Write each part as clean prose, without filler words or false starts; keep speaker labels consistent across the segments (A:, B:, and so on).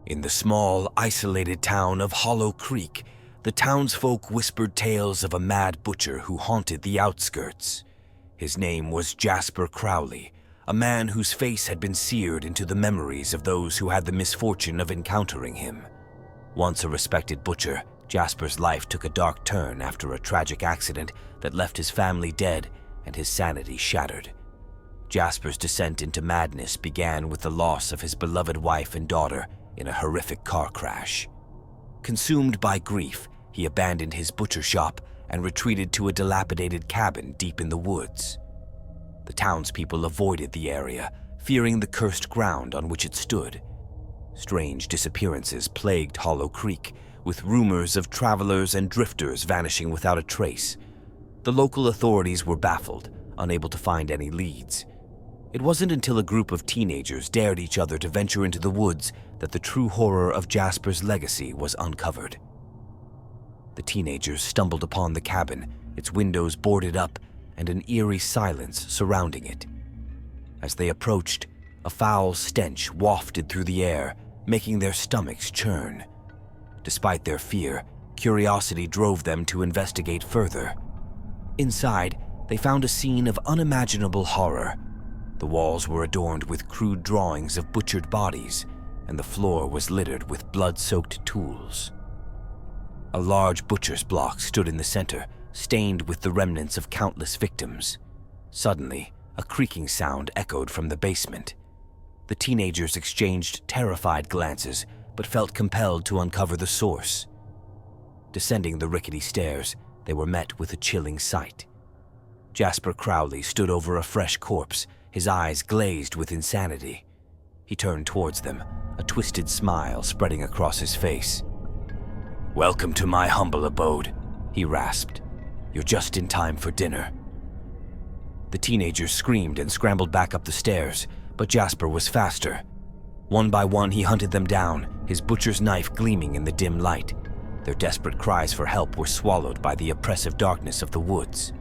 A: In the small, isolated town of Hollow Creek, the townsfolk whispered tales of a mad butcher who haunted the outskirts. His name was Jasper Crowley, a man whose face had been seared into the memories of those who had the misfortune of encountering him. Once a respected butcher, Jasper's life took a dark turn after a tragic accident that left his family dead and his sanity shattered. Jasper's descent into madness began with the loss of his beloved wife and daughter in a horrific car crash. Consumed by grief, he abandoned his butcher shop and retreated to a dilapidated cabin deep in the woods. The townspeople avoided the area, fearing the cursed ground on which it stood. Strange disappearances plagued Hollow Creek, with rumors of travelers and drifters vanishing without a trace. The local authorities were baffled, unable to find any leads. It wasn't until a group of teenagers dared each other to venture into the woods that the true horror of Jasper's legacy was uncovered. The teenagers stumbled upon the cabin, its windows boarded up, and an eerie silence surrounding it. As they approached, a foul stench wafted through the air, making their stomachs churn. Despite their fear, curiosity drove them to investigate further. Inside, they found a scene of unimaginable horror. The walls were adorned with crude drawings of butchered bodies, and the floor was littered with blood-soaked tools. A large butcher's block stood in the center, stained with the remnants of countless victims. Suddenly, a creaking sound echoed from the basement. The teenagers exchanged terrified glances, but felt compelled to uncover the source. Descending the rickety stairs, they were met with a chilling sight. Jasper Crowley stood over a fresh corpse, his eyes glazed with insanity. He turned towards them, a twisted smile spreading across his face. "Welcome to my humble abode," he rasped. "You're just in time for dinner." The teenagers screamed and scrambled back up the stairs, but Jasper was faster. One by one, he hunted them down, his butcher's knife gleaming in the dim light. Their desperate cries for help were swallowed by the oppressive darkness of the woods.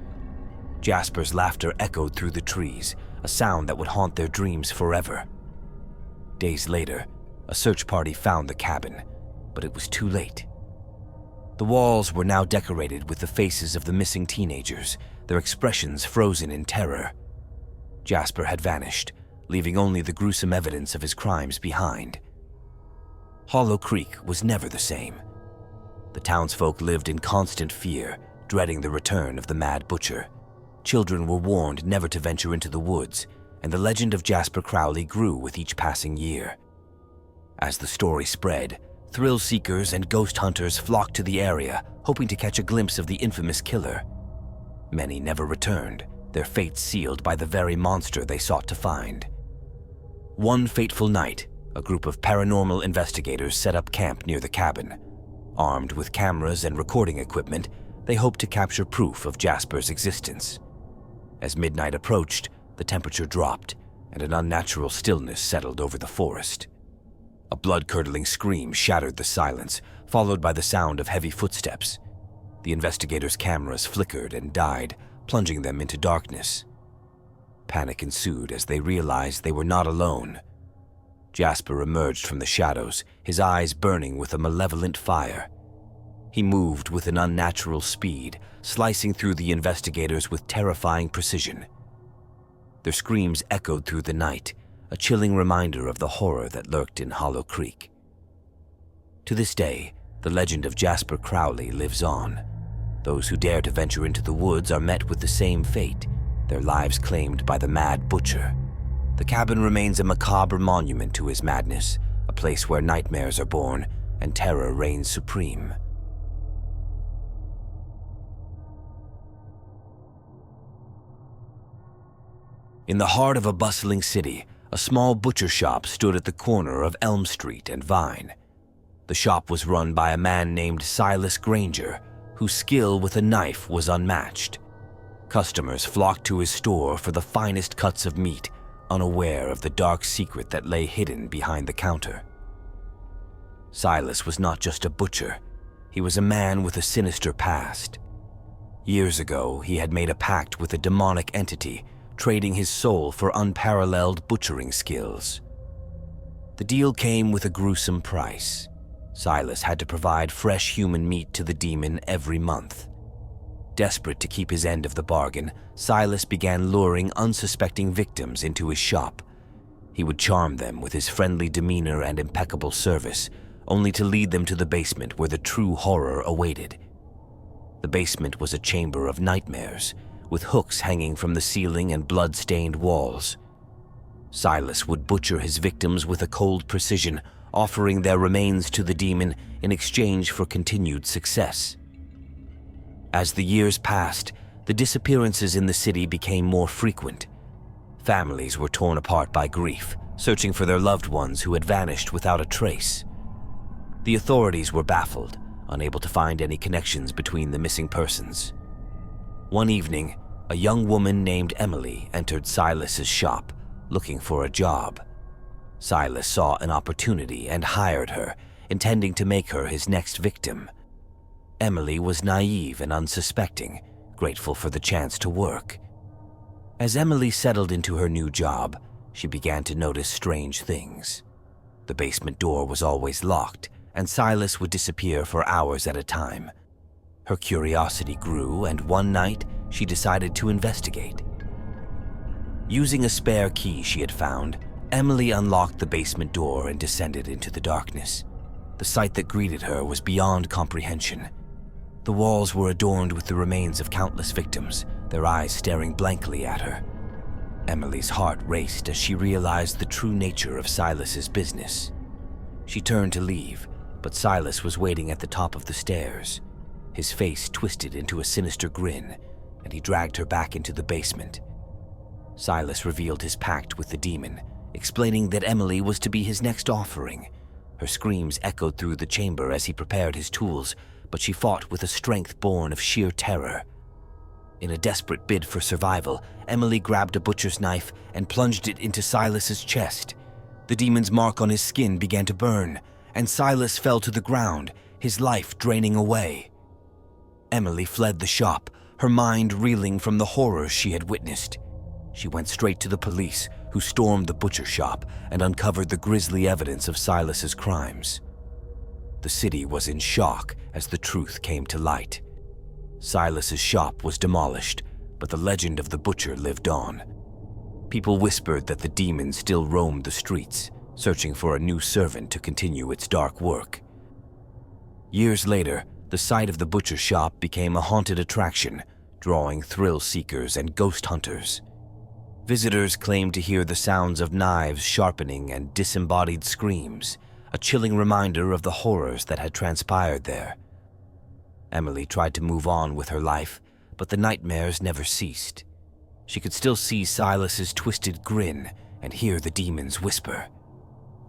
A: Jasper's laughter echoed through the trees, a sound that would haunt their dreams forever. Days later, a search party found the cabin, but it was too late. The walls were now decorated with the faces of the missing teenagers, their expressions frozen in terror. Jasper had vanished, leaving only the gruesome evidence of his crimes behind. Hollow Creek was never the same. The townsfolk lived in constant fear, dreading the return of the mad butcher. Children were warned never to venture into the woods, and the legend of Jasper Crowley grew with each passing year. As the story spread, thrill seekers and ghost hunters flocked to the area, hoping to catch a glimpse of the infamous killer. Many never returned, their fates sealed by the very monster they sought to find. One fateful night, a group of paranormal investigators set up camp near the cabin. Armed with cameras and recording equipment, they hoped to capture proof of Jasper's existence. As midnight approached, the temperature dropped, and an unnatural stillness settled over the forest. A blood-curdling scream shattered the silence, followed by the sound of heavy footsteps. The investigators' cameras flickered and died, plunging them into darkness. Panic ensued as they realized they were not alone. Jasper emerged from the shadows, his eyes burning with a malevolent fire. He moved with an unnatural speed, slicing through the investigators with terrifying precision. Their screams echoed through the night, a chilling reminder of the horror that lurked in Hollow Creek. To this day, the legend of Jasper Crowley lives on. Those who dare to venture into the woods are met with the same fate, their lives claimed by the mad butcher. The cabin remains a macabre monument to his madness, a place where nightmares are born and terror reigns supreme. In the heart of a bustling city, a small butcher shop stood at the corner of Elm Street and Vine. The shop was run by a man named Silas Granger, whose skill with a knife was unmatched. Customers flocked to his store for the finest cuts of meat, unaware of the dark secret that lay hidden behind the counter. Silas was not just a butcher. He was a man with a sinister past. Years ago, he had made a pact with a demonic entity, trading his soul for unparalleled butchering skills. The deal came with a gruesome price. Silas had to provide fresh human meat to the demon every month. Desperate to keep his end of the bargain, Silas began luring unsuspecting victims into his shop. He would charm them with his friendly demeanor and impeccable service, only to lead them to the basement where the true horror awaited. The basement was a chamber of nightmares, with hooks hanging from the ceiling and blood-stained walls. Silas would butcher his victims with a cold precision, offering their remains to the demon in exchange for continued success. As the years passed, the disappearances in the city became more frequent. Families were torn apart by grief, searching for their loved ones who had vanished without a trace. The authorities were baffled, unable to find any connections between the missing persons. One evening, a young woman named Emily entered Silas's shop, looking for a job. Silas saw an opportunity and hired her, intending to make her his next victim. Emily was naive and unsuspecting, grateful for the chance to work. As Emily settled into her new job, she began to notice strange things. The basement door was always locked, and Silas would disappear for hours at a time. Her curiosity grew, and one night she decided to investigate. Using a spare key she had found, Emily unlocked the basement door and descended into the darkness. The sight that greeted her was beyond comprehension. The walls were adorned with the remains of countless victims, their eyes staring blankly at her. Emily's heart raced as she realized the true nature of Silas's business. She turned to leave, but Silas was waiting at the top of the stairs. His face twisted into a sinister grin, and he dragged her back into the basement. Silas revealed his pact with the demon, explaining that Emily was to be his next offering. Her screams echoed through the chamber as he prepared his tools, but she fought with a strength born of sheer terror. In a desperate bid for survival, Emily grabbed a butcher's knife and plunged it into Silas's chest. The demon's mark on his skin began to burn, and Silas fell to the ground, his life draining away. Emily fled the shop, her mind reeling from the horrors she had witnessed. She went straight to the police, who stormed the butcher shop and uncovered the grisly evidence of Silas's crimes. The city was in shock as the truth came to light. Silas's shop was demolished, but the legend of the butcher lived on. People whispered that the demon still roamed the streets, searching for a new servant to continue its dark work. Years later, the site of the butcher shop became a haunted attraction, drawing thrill seekers and ghost hunters. Visitors claimed to hear the sounds of knives sharpening and disembodied screams, a chilling reminder of the horrors that had transpired there. Emily tried to move on with her life, but the nightmares never ceased. She could still see Silas's twisted grin and hear the demon's whisper.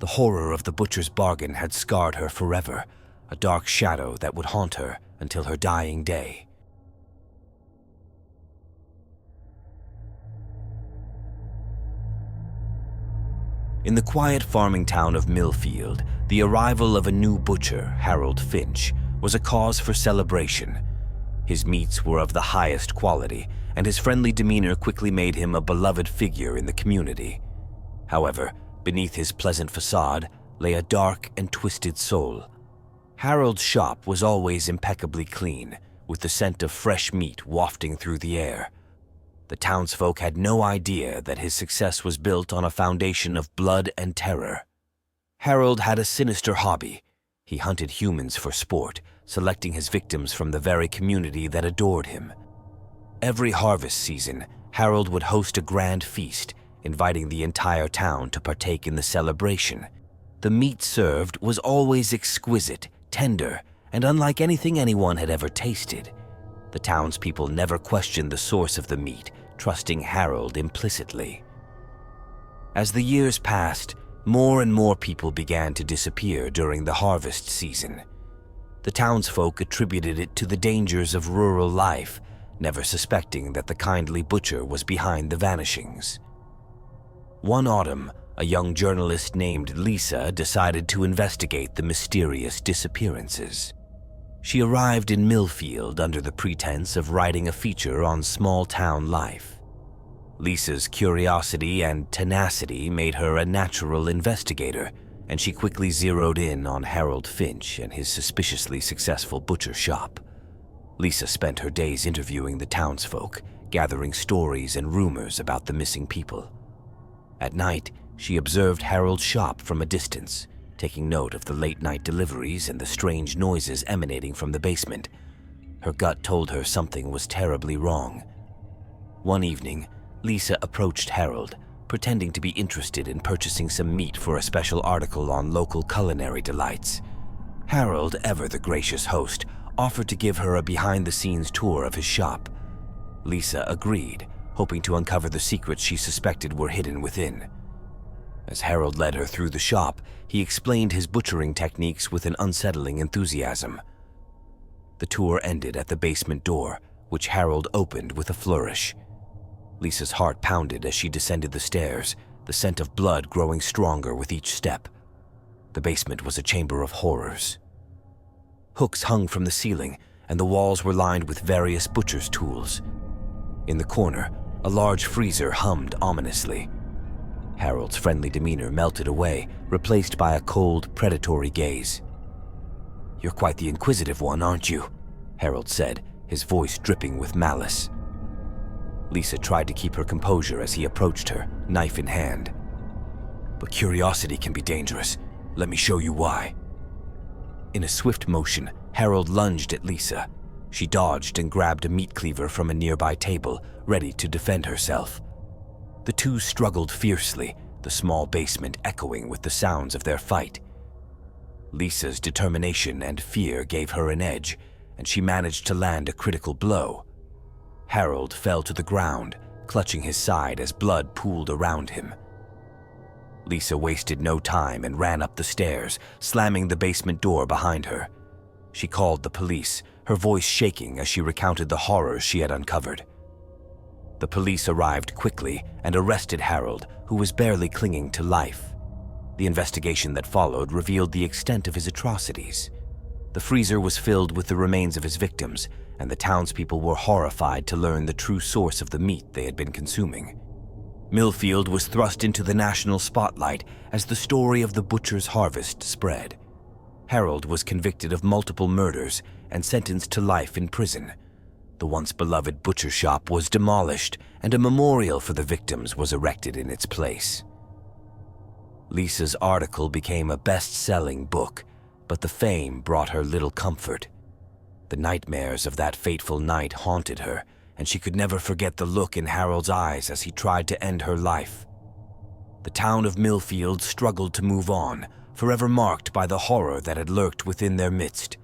A: The horror of the butcher's bargain had scarred her forever, a dark shadow that would haunt her until her dying day. In the quiet farming town of Millfield, the arrival of a new butcher, Harold Finch, was a cause for celebration. His meats were of the highest quality, and his friendly demeanor quickly made him a beloved figure in the community. However, beneath his pleasant facade lay a dark and twisted soul. Harold's shop was always impeccably clean, with the scent of fresh meat wafting through the air. The townsfolk had no idea that his success was built on a foundation of blood and terror. Harold had a sinister hobby. He hunted humans for sport, selecting his victims from the very community that adored him. Every harvest season, Harold would host a grand feast, inviting the entire town to partake in the celebration. The meat served was always exquisite, tender, and unlike anything anyone had ever tasted. The townspeople never questioned the source of the meat, trusting Harold implicitly. As the years passed, more and more people began to disappear during the harvest season. The townsfolk attributed it to the dangers of rural life, never suspecting that the kindly butcher was behind the vanishings. One autumn, a young journalist named Lisa decided to investigate the mysterious disappearances. She arrived in Millfield under the pretense of writing a feature on small-town life. Lisa's curiosity and tenacity made her a natural investigator, and she quickly zeroed in on Harold Finch and his suspiciously successful butcher shop. Lisa spent her days interviewing the townsfolk, gathering stories and rumors about the missing people. At night, she observed Harold's shop from a distance, taking note of the late-night deliveries and the strange noises emanating from the basement. Her gut told her something was terribly wrong. One evening, Lisa approached Harold, pretending to be interested in purchasing some meat for a special article on local culinary delights. Harold, ever the gracious host, offered to give her a behind-the-scenes tour of his shop. Lisa agreed, hoping to uncover the secrets she suspected were hidden within. As Harold led her through the shop, he explained his butchering techniques with an unsettling enthusiasm. The tour ended at the basement door, which Harold opened with a flourish. Lisa's heart pounded as she descended the stairs, the scent of blood growing stronger with each step. The basement was a chamber of horrors. Hooks hung from the ceiling, and the walls were lined with various butcher's tools. In the corner, a large freezer hummed ominously. Harold's friendly demeanor melted away, replaced by a cold, predatory gaze. "You're quite the inquisitive one, aren't you?" Harold said, his voice dripping with malice. Lisa tried to keep her composure as he approached her, knife in hand. "But curiosity can be dangerous. Let me show you why." In a swift motion, Harold lunged at Lisa. She dodged and grabbed a meat cleaver from a nearby table, ready to defend herself. The two struggled fiercely, the small basement echoing with the sounds of their fight. Lisa's determination and fear gave her an edge, and she managed to land a critical blow. Harold fell to the ground, clutching his side as blood pooled around him. Lisa wasted no time and ran up the stairs, slamming the basement door behind her. She called the police, her voice shaking as she recounted the horrors she had uncovered. The police arrived quickly and arrested Harold, who was barely clinging to life. The investigation that followed revealed the extent of his atrocities. The freezer was filled with the remains of his victims, and the townspeople were horrified to learn the true source of the meat they had been consuming. Millfield was thrust into the national spotlight as the story of the butcher's harvest spread. Harold was convicted of multiple murders and sentenced to life in prison. The once beloved butcher shop was demolished, and a memorial for the victims was erected in its place. Lisa's article became a best-selling book, but the fame brought her little comfort. The nightmares of that fateful night haunted her, and she could never forget the look in Harold's eyes as he tried to end her life. The town of Millfield struggled to move on, forever marked by the horror that had lurked within their midst.